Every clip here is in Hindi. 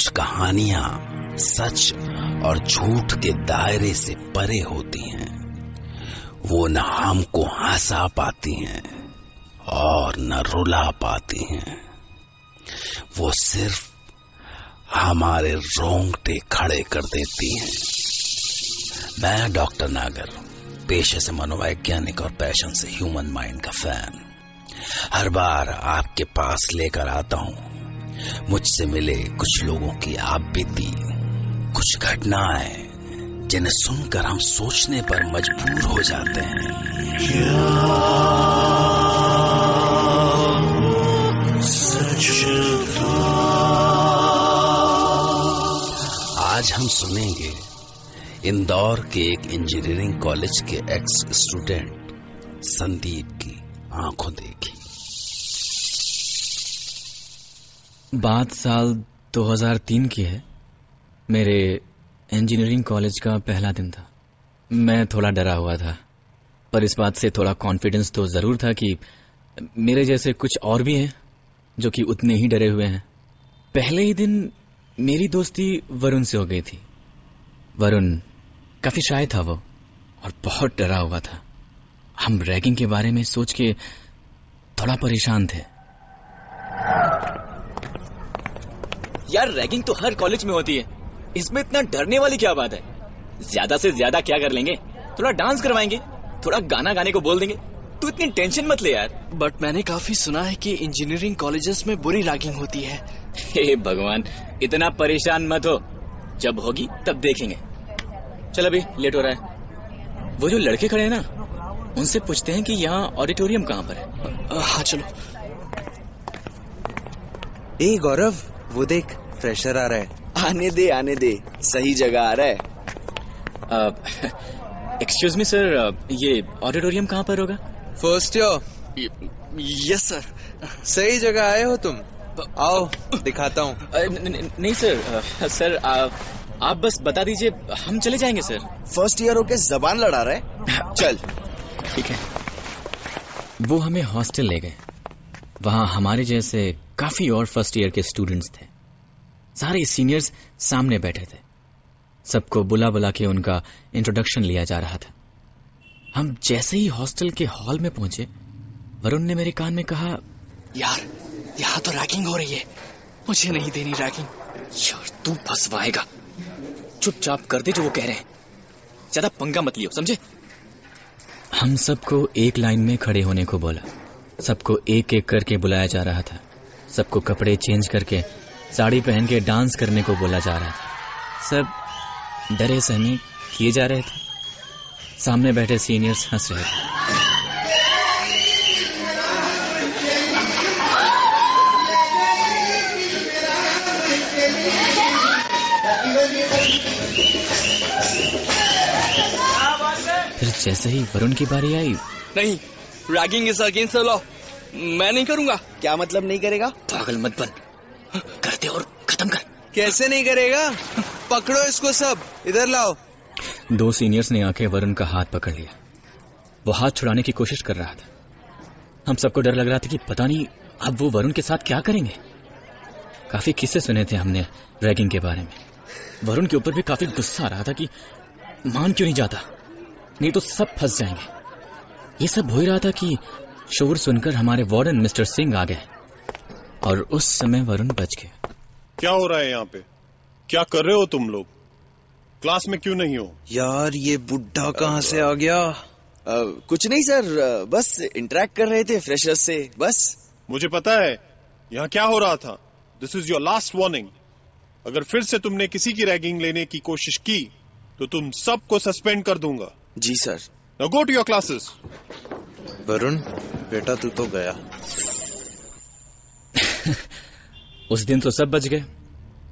कुछ कहानियां सच और झूठ के दायरे से परे होती हैं। वो न हमको हंसा पाती हैं और न रुला पाती हैं। वो सिर्फ हमारे रोंगटे खड़े कर देती हैं। मैं डॉक्टर नागर, पेशे से मनोवैज्ञानिक और पैशन से ह्यूमन माइंड का फैन, हर बार आपके पास लेकर आता हूं मुझसे मिले कुछ लोगों की आपबीती, कुछ घटनाएं जिन्हें सुनकर हम सोचने पर मजबूर हो जाते हैं। आज हम सुनेंगे इंदौर के एक इंजीनियरिंग कॉलेज के एक्स स्टूडेंट संदीप की आंखों देखी। बात साल 2003 की है। मेरे इंजीनियरिंग कॉलेज का पहला दिन था। मैं थोड़ा डरा हुआ था, पर इस बात से थोड़ा कॉन्फिडेंस तो जरूर था कि मेरे जैसे कुछ और भी हैं जो कि उतने ही डरे हुए हैं। पहले ही दिन मेरी दोस्ती वरुण से हो गई थी। वरुण काफी शाय था वो, और बहुत डरा हुआ था। हम रैगिंग के बारे में सोच के थोड़ा परेशान थे। यार, रैगिंग तो हर कॉलेज में होती है, इसमें इतना डरने वाली क्या बात है? ज्यादा से ज्यादा क्या कर लेंगे? थोड़ा डांस करवाएंगे, थोड़ा गाना गाने को बोल देंगे। तू इतनी टेंशन मत ले यार। बट मैंने काफी सुना है कि इंजीनियरिंग कॉलेजेस में बुरी रैगिंग होती है। हे भगवान, इतना परेशान मत हो, जब होगी तब देखेंगे। चल, अभी लेट हो रहा है। वो जो लड़के खड़े हैं ना, उनसे पूछते हैं कि यहाँ ऑडिटोरियम कहाँ पर है। हाँ चलो। ए गौरव, वो देख, फ्रेशर आ रहा है। आने दे, सही जगह आ रहा है। एक्सक्यूज मी सर, ये ऑडिटोरियम कहाँ पर होगा? First year. Yes sir. सही जगह आए हो तुम। आओ दिखाता हूँ। नहीं सर, सर आप बस बता दीजिए, हम चले जाएंगे सर। फर्स्ट ईयर होके जबान लड़ा रहा है। चल ठीक है। वो हमें हॉस्टल ले गए। वहां हमारे जैसे काफी और फर्स्ट ईयर के स्टूडेंट्स थे। सारे सीनियर्स सामने बैठे थे। सबको बुला बुला के उनका इंट्रोडक्शन लिया जा रहा था। हम जैसे ही हॉस्टल के हॉल में पहुंचे, वरुण ने मेरे कान में कहा, यार, यहाँ तो रैगिंग हो रही है, मुझे नहीं देनी रैगिंग। यार, तू फंसवाएगा। चुपचाप कर दे जो वो कह रहे हैं, ज्यादा पंगा मत लियो, समझे? हम सबको एक लाइन में खड़े होने को बोला। सबको एक एक करके बुलाया जा रहा था। सबको कपड़े चेंज करके साड़ी पहन के डांस करने को बोला जा रहा था। सब डरे सहमे किए जा रहे थे। सामने बैठे सीनियर्स हंस रहे थे। फिर जैसे ही वरुण की बारी आई, नहीं, ragging is against the law, मैं नहीं करूंगा। क्या मतलब नहीं करेगा? पागल मत बन, कर दे और खत्म कर। कैसे नहीं करेगा? पकड़ो इसको, सब इधर लाओ। दो सीनियर्स ने आके वरुण का हाथ पकड़ लिया। वो हाथ छुड़ाने की कोशिश कर रहा था। हम सबको डर लग रहा था कि पता नहीं अब वो वरुण के साथ क्या करेंगे। काफी किस्से सुने थे हमने रैगिंग के बारे में। वरुण के ऊपर भी काफी गुस्सा आ रहा था कि मान क्यों नहीं जाता, नहीं तो सब फंस जाएंगे। ये सब हो ही रहा था कि शोर सुनकर हमारे वार्डन मिस्टर सिंह आ गए, और उस समय वरुण बच गया। क्या हो रहा है यहाँ पे? क्या कर रहे हो तुम लोग? क्लास में क्यों नहीं हो? यार, ये बुड्ढा कहाँ से आ गया? कुछ नहीं सर, बस इंटरेक्ट कर रहे थे फ्रेशर्स से, बस। मुझे पता है यहाँ क्या हो रहा था। This is your last warning. अगर फिर से तुमने किसी की रैगिंग लेने की कोशिश की तो तुम सबको सस्पेंड कर दूंगा। जी sir. Now go to your classes. Varun बेटा, तू तो गया। उस दिन तो सब बच गए,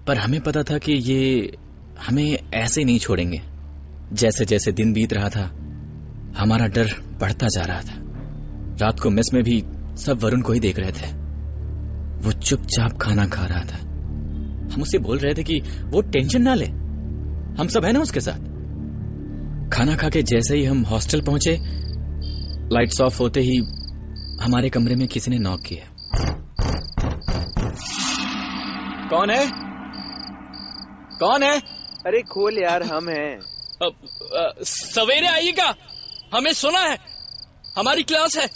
पर हमें पता था कि ये हमें ऐसे नहीं छोड़ेंगे। जैसे जैसे दिन बीत रहा था, हमारा डर बढ़ता जा रहा था। रात को मेस में भी सब वरुण को ही देख रहे थे। वो चुपचाप खाना खा रहा था। हम उसे बोल रहे थे कि वो टेंशन ना ले, हम सब है ना उसके साथ। खाना खा के जैसे ही हम हॉस्टल पहुंचे, लाइट्स ऑफ होते ही हमारे कमरे में किसी ने नॉक किया। कौन है? कौन है? अरे खोल यार, हम हैं। सवेरे आइएगा, हमें सुना है, हमारी क्लास है।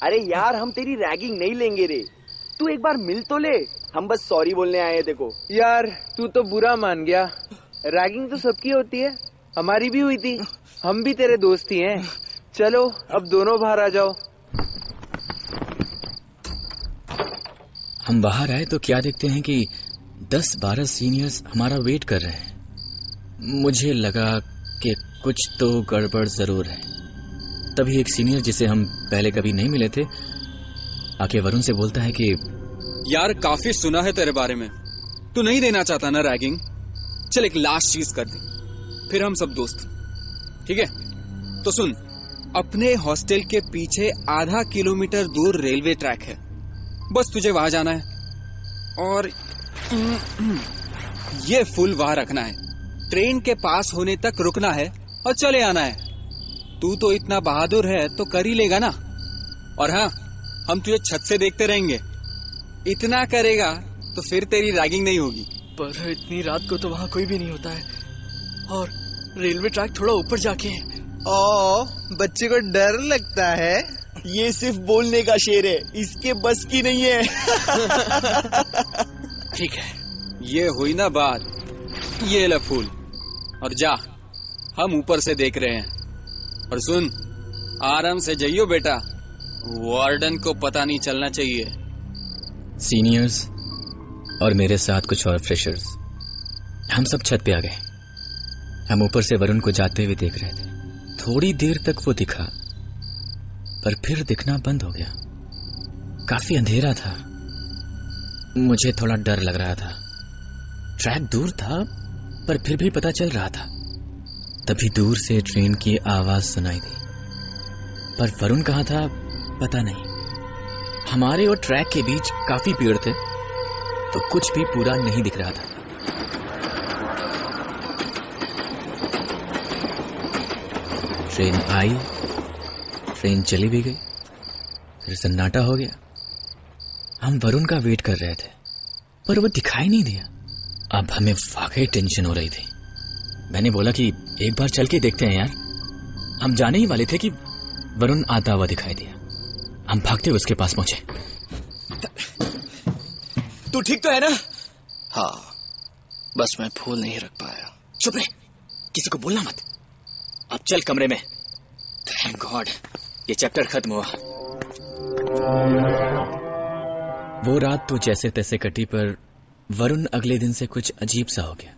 अरे यार हम तेरी रैगिंग नहीं लेंगे रे, तू एक बार मिल तो ले, हम बस सॉरी बोलने आए थे को। यार तू तो बुरा मान गया, रैगिंग तो सबकी होती है, हमारी भी हुई थी, हम भी तेरे दोस्त ही हैं। चलो अब दोनों बाहर आ जाओ। हम बाहर आए तो क्या देखते हैं कि 10-12 सीनियर्स हमारा वेट कर रहे हैं। मुझे लगा कि कुछ तो गड़बड़ जरूर है। तभी एक सीनियर जिसे हम पहले कभी नहीं मिले थे आके वरुण से बोलता है कि यार काफी सुना है तेरे बारे में, तू नहीं देना चाहता ना रैगिंग, चल एक लास्ट चीज कर दे, फिर हम सब दोस्त, ठीक है? तो सुन, अपने हॉस्टल के पीछे आधा किलोमीटर दूर रेलवे ट्रैक है, बस तुझे वहां जाना है और ये फुल वहां रखना है, ट्रेन के पास होने तक रुकना है और चले आना है। तू तो इतना बहादुर है तो कर ही लेगा ना। और हाँ, हम तुझे छत से देखते रहेंगे, इतना करेगा तो फिर तेरी रैगिंग नहीं होगी। पर इतनी रात को तो वहाँ कोई भी नहीं होता है, और रेलवे ट्रैक थोड़ा ऊपर जाके है। बच्चे को डर लगता है। ये सिर्फ बोलने का शेर है, इसके बस की नहीं है। ठीक है, ये हुई ना बात, ये ले फूल और जा, हम ऊपर से देख रहे हैं। और सुन, आराम से जाइयो बेटा, वार्डन को पता नहीं चलना चाहिए। सीनियर्स और मेरे साथ कुछ और फ्रेशर्स, हम सब छत पे आ गए। हम ऊपर से वरुण को जाते हुए देख रहे थे। थोड़ी देर तक वो दिखा, पर फिर दिखना बंद हो गया। काफी अंधेरा था, मुझे थोड़ा डर लग रहा था। ट्रैक दूर था पर फिर भी पता चल रहा था। तभी दूर से ट्रेन की आवाज सुनाई दी, पर वरुण कहाँ था पता नहीं। हमारे और ट्रैक के बीच काफी पेड़ थे तो कुछ भी पूरा नहीं दिख रहा था। ट्रेन आई, ट्रेन चली भी गई, फिर सन्नाटा हो गया। हम वरुण का वेट कर रहे थे पर वो दिखाई नहीं दिया। अब हमें वाकई टेंशन हो रही थी। मैंने बोला कि एक बार चल के देखते हैं यार। हम जाने ही वाले थे कि वरुण आता हुआ दिखाई दिया। हम भागते हुए उसके पास पहुंचे। तू ठीक तो है ना? हाँ, बस मैं फूल नहीं रख पाया। चुप रहे, किसी को बोलना मत। अब चल कमरे में। थैंक गॉड, ये चैप्टर खत्म हुआ। वो रात तो जैसे तैसे कटी, पर वरुण अगले दिन से कुछ अजीब सा हो गया।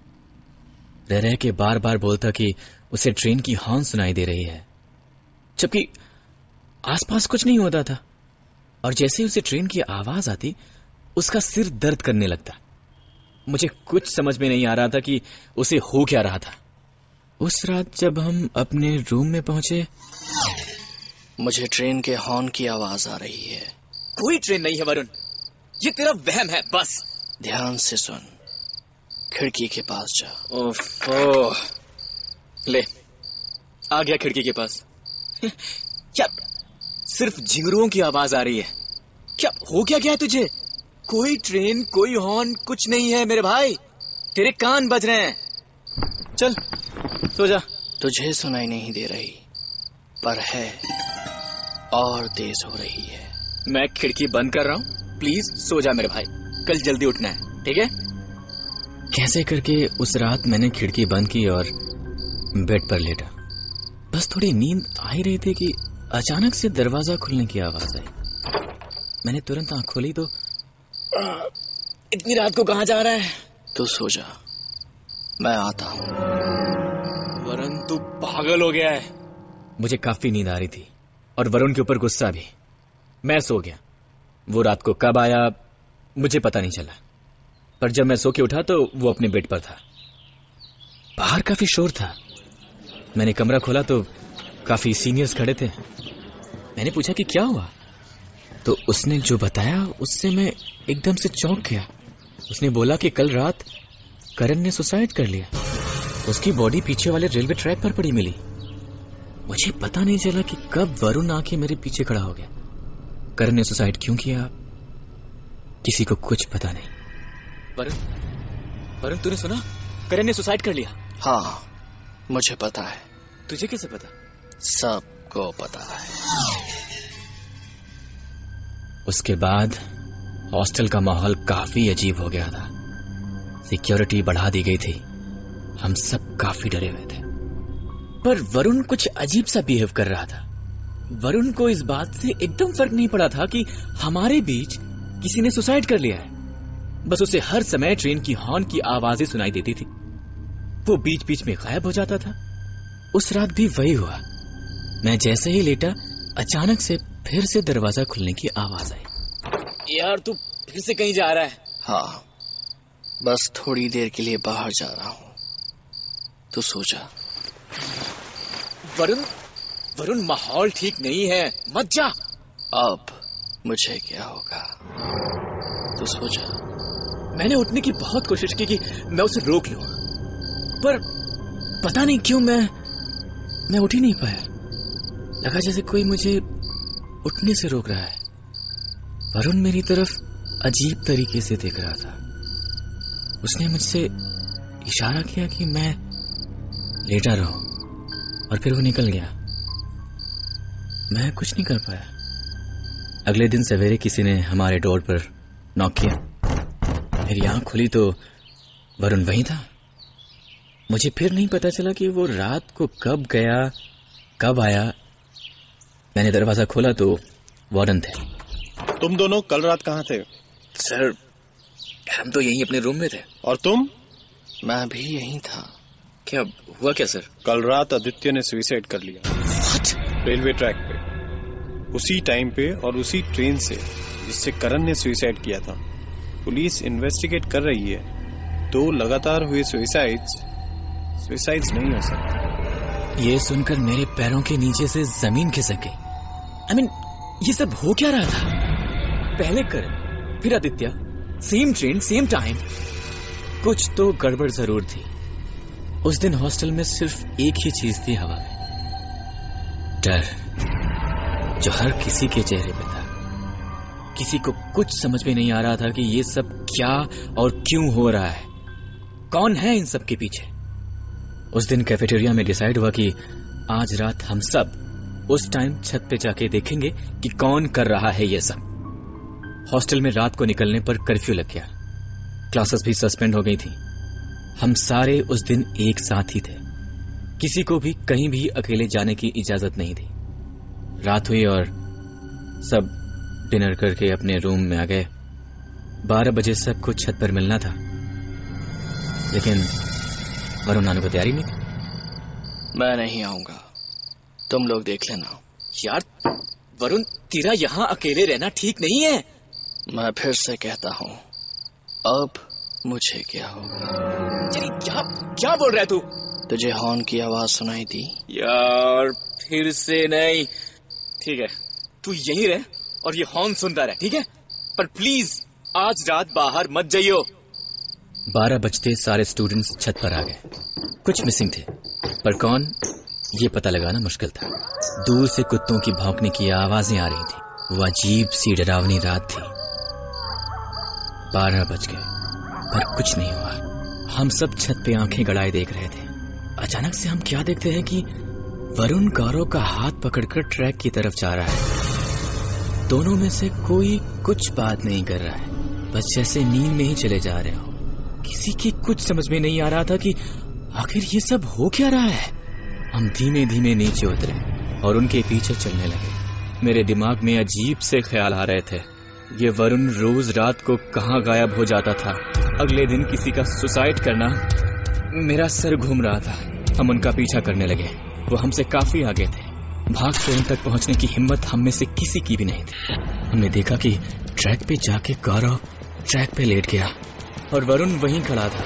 रह रह के बार बार बोलता कि उसे ट्रेन की हॉर्न सुनाई दे रही है, जबकि आसपास कुछ नहीं होता था। और जैसे उसे ट्रेन की आवाज आती, उसका सिर दर्द करने लगता। मुझे कुछ समझ में नहीं आ रहा था कि उसे हो क्या रहा था। उस रात जब हम अपने रूम में पहुंचे, मुझे ट्रेन के हॉर्न की आवाज आ रही है। कोई ट्रेन नहीं है वरुण, ये तेरा वहम है बस। ध्यान से सुन, खिड़की के पास जा। ओफो, ले आ गया खिड़की के पास। क्या सिर्फ झिंगुरों की आवाज आ रही है? क्या हो क्या है तुझे? कोई ट्रेन, कोई हॉर्न, कुछ नहीं है मेरे भाई, तेरे कान बज रहे हैं। चल सो जा। तुझे सुनाई नहीं दे रही, पर है और तेज हो रही है। मैं खिड़की बंद कर रहा हूँ, प्लीज सो जा मेरे भाई, कल जल्दी उठना है, ठीक है? कैसे करके उस रात मैंने खिड़की बंद की और बेड पर लेटा। बस थोड़ी नींद आ ही रही थी कि अचानक से दरवाजा खुलने की आवाज आई। मैंने तुरंत आंख खोली तो इतनी रात को कहाँ जा रहा है? तू सो जा, मैं आता हूँ। वरुण तू पागल हो गया है। मुझे काफी नींद आ रही थी और वरुण के ऊपर गुस्सा भी। मैं सो गया। वो रात को कब आया मुझे पता नहीं चला, पर जब मैं सो के उठा तो वो अपने बेड पर था। बाहर काफी शोर था। मैंने कमरा खोला तो काफी सीनियर्स खड़े थे। मैंने पूछा कि क्या हुआ, तो उसने जो बताया उससे मैं एकदम से चौंक गया। उसने बोला कि कल रात करण ने सुसाइड कर लिया। उसकी बॉडी पीछे वाले रेलवे ट्रैक पर पड़ी मिली। मुझे पता नहीं चला कि कब वरुण आके मेरे पीछे खड़ा हो गया। करण ने सुसाइड क्यों किया किसी को कुछ पता नहीं। वरुण तूने सुना? करण ने सुसाइड कर लिया। हाँ, मुझे पता है। तुझे कैसे पता? सबको पता है। उसके बाद हॉस्टल का माहौल काफी अजीब हो गया था। सिक्योरिटी बढ़ा दी गई थी। हम सब काफी डरे हुए थे। पर वरुण कुछ अजीब सा बिहेव कर रहा था। वरुण को इस बात से एकदम फर्क नहीं पड़ा था कि हमारे बीच किसी ने सुसाइड कर लिया है। बस उसे हर समय ट्रेन की हॉर्न की आवाजें सुनाई देती थी। वो बीच बीच में गायब हो जाता था। उस रात भी वही हुआ। मैं जैसे ही लेटा, अचानक से फिर से दरवाजा खुलने की आवाज आई। यार तू फिर से कहीं जा रहा है? हाँ, बस थोड़ी देर के लिए बाहर जा रहा हूँ। तू सो जा। वरुण माहौल ठीक नहीं है, मत जा। अब मुझे क्या होगा? तू सो जा। मैंने उठने की बहुत कोशिश की कि मैं उसे रोक लूं, पर पता नहीं क्यों मैं उठ ही नहीं पाया। लगा जैसे कोई मुझे उठने से रोक रहा है। वरुण मेरी तरफ अजीब तरीके से देख रहा था। उसने मुझसे इशारा किया कि मैं लेटा रहूं, और फिर वो निकल गया। मैं कुछ नहीं कर पाया। अगले दिन सवेरे किसी ने हमारे डोर पर नॉक किया। मेरी आंख खुली तो वरुण वहीं था। मुझे फिर नहीं पता चला कि वो रात को कब गया, कब आया। मैंने दरवाजा खोला तो वार्डन थे। तुम दोनों कल रात कहाँ थे? सर, हम तो यहीं अपने रूम में थे। और तुम? मैं भी यहीं था। क्या हुआ क्या सर? कल रात आदित्य ने सुसाइड कर लिया। What? रेलवे ट्रैक पे, उसी टाइम पे और उसी ट्रेन से जिससे करण ने सुसाइड किया था। पुलिस इन्वेस्टिगेट कर रही है। तो लगातार हुए सुसाइड्स नहीं हो सकते। ये सुनकर मेरे पैरों के नीचे से जमीन खिसक गई। ये सब हो क्या रहा था? पहले करण, फिर Aditya, same train, same time. कुछ तो गड़बड़ जरूर थी। उस दिन हॉस्टल में सिर्फ एक ही चीज थी हवा में, डर, जो हर किसी के चेहरे पे था। किसी को कुछ समझ में नहीं आ रहा था कि ये सब क्या और क्यों हो रहा है, कौन है इन सब के पीछे। उस दिन कैफेटेरिया में डिसाइड हुआ कि आज रात हम सब उस टाइम छत पे जाके देखेंगे कि कौन कर रहा है ये सब। हॉस्टल में रात को निकलने पर कर्फ्यू लग गया। क्लासेस भी सस्पेंड हो गई थी। हम सारे उस दिन एक साथ ही थे। किसी को भी कहीं भी अकेले जाने की इजाजत नहीं थी। रात हुई और सब डिनर करके अपने रूम में आ गए। 12 बजे सबको छत पर मिलना था, लेकिन वरुण आने को तैयारी नहीं थी। मैं नहीं आऊंगा, तुम लोग देख लेना। यार वरुण, तेरा यहाँ अकेले रहना ठीक नहीं है। मैं फिर से कहता हूँ, अब मुझे क्या होगा? क्या बोल रहा है तू? तुझे हॉर्न की आवाज सुनाई दी? यार फिर से नहीं। ठीक है, तू यहीं रह और ये हॉर्न सुनता रह, ठीक है? पर प्लीज आज रात बाहर मत जाइयो। 12 बजते सारे स्टूडेंट्स छत पर आ गए। कुछ मिसिंग थे, पर कौन ये पता लगाना मुश्किल था। दूर से कुत्तों की भौंकने की आवाजें आ रही थी। वो अजीब सी डरावनी रात थी। 12 बज गए पर कुछ नहीं हुआ। हम सब छत पे आंखें गड़ाए देख रहे थे। अचानक से हम क्या देखते हैं कि वरुण गौरव का हाथ पकड़कर ट्रैक की तरफ जा रहा है। दोनों में से कोई कुछ बात नहीं कर रहा है, बस जैसे नींद में ही चले जा रहे हो। किसी की कुछ समझ में नहीं आ रहा था कि आखिर ये सब हो क्या रहा है। हम धीमे धीमे नीचे उतरे और उनके पीछे चलने लगे। मेरे दिमाग में अजीब से ख्याल आ रहे थे। ये वरुण रोज रात को कहाँ गायब हो जाता था। अगले दिन किसी का सुसाइड करना। मेरा सर घूम रहा था। हम उनका पीछा करने लगे। वो हमसे काफी आगे थे। भाग के उन तक पहुंचने की हिम्मत हम में से किसी की भी नहीं थी। हमने देखा कि ट्रैक पे जाके गौरव ट्रैक पे लेट गया और वरुण वहीं खड़ा था।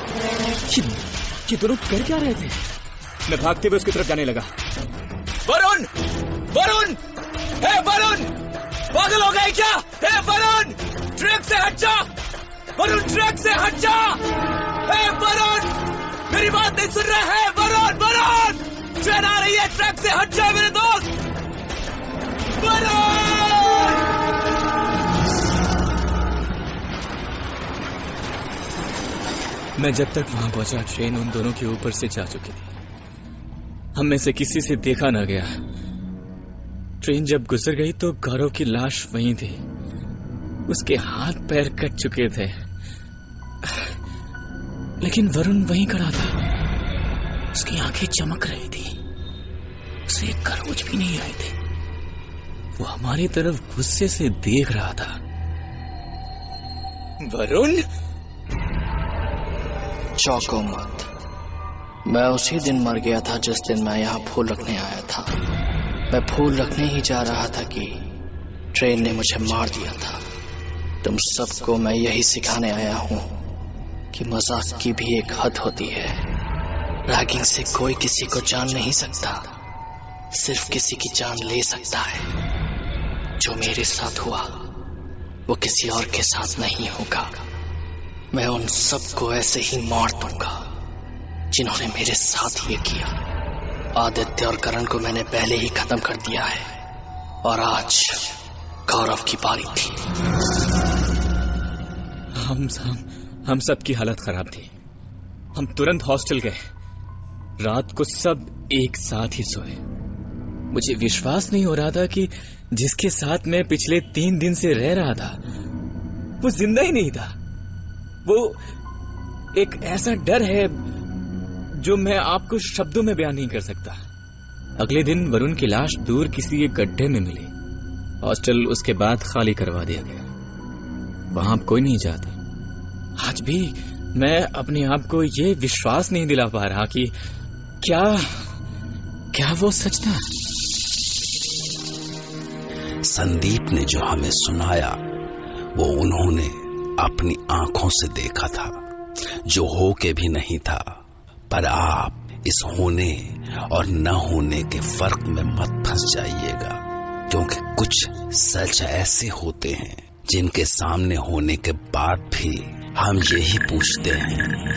ये दोनों कर क्या रहे थे? मैं भागते हुए उसकी तरफ जाने लगा। वरुण! वरुण! हे वरुण! पागल हो गए क्या? हे वरुण! ट्रैक से हट जा! वरुण ट्रैक से हट जा! हे वरुण! मेरी बात नहीं सुन रहे हैं? वरुण! वरुण! ट्रेन आ रही है, ट्रैक से हट जा मेरे दोस्त! वरुण! मैं जब तक वहां पहुंचा ट्रेन उन दोनों के ऊपर से जा चुकी थी। हम में से किसी से देखा ना गया। ट्रेन जब गुजर गई तो गौरव की लाश वहीं थी। उसके हाथ पैर कट चुके थे, लेकिन वरुण वहीं खड़ा था। उसकी आंखें चमक रही थी, उसे खरोच भी नहीं आए थे। वो हमारी तरफ गुस्से से देख रहा था। वरुण, चौंको मत। मैं उसी दिन मर गया था जिस दिन मैं यहाँ फूल रखने आया था। मैं फूल रखने ही जा रहा था कि ट्रेन ने मुझे मार दिया था। तुम सबको मैं यही सिखाने आया हूँ कि मजाक की भी एक हद होती है। रैगिंग से कोई किसी को जान नहीं सकता, सिर्फ किसी की जान ले सकता है। जो मेरे साथ हुआ वो किसी और के साथ नहीं होगा। मैं उन सबको ऐसे ही मार दूंगा जिन्होंने मेरे साथ ये किया। आदित्य और करण को मैंने पहले ही खत्म कर दिया है और आज गौरव की बारी थी। हम सब की हालत खराब थी। हम तुरंत हॉस्टल गए। रात को सब एक साथ ही सोए। मुझे विश्वास नहीं हो रहा था कि जिसके साथ मैं पिछले 3 दिन से रह रहा था वो जिंदा ही नहीं था। वो एक ऐसा डर है जो मैं आपको शब्दों में बयान नहीं कर सकता। अगले दिन वरुण की लाश दूर किसी एक गड्ढे में मिली। हॉस्टल उसके बाद खाली करवा दिया गया। वहां कोई नहीं जाता। आज भी मैं अपने आप को ये विश्वास नहीं दिला पा रहा कि क्या वो सच था। संदीप ने जो हमें सुनाया वो उन्होंने अपनी आंखों से देखा था, जो हो के भी नहीं था। पर आप इस होने और न होने के फर्क में मत फंस जाइएगा, क्योंकि कुछ सच ऐसे होते हैं जिनके सामने होने के बाद भी हम यही पूछते हैं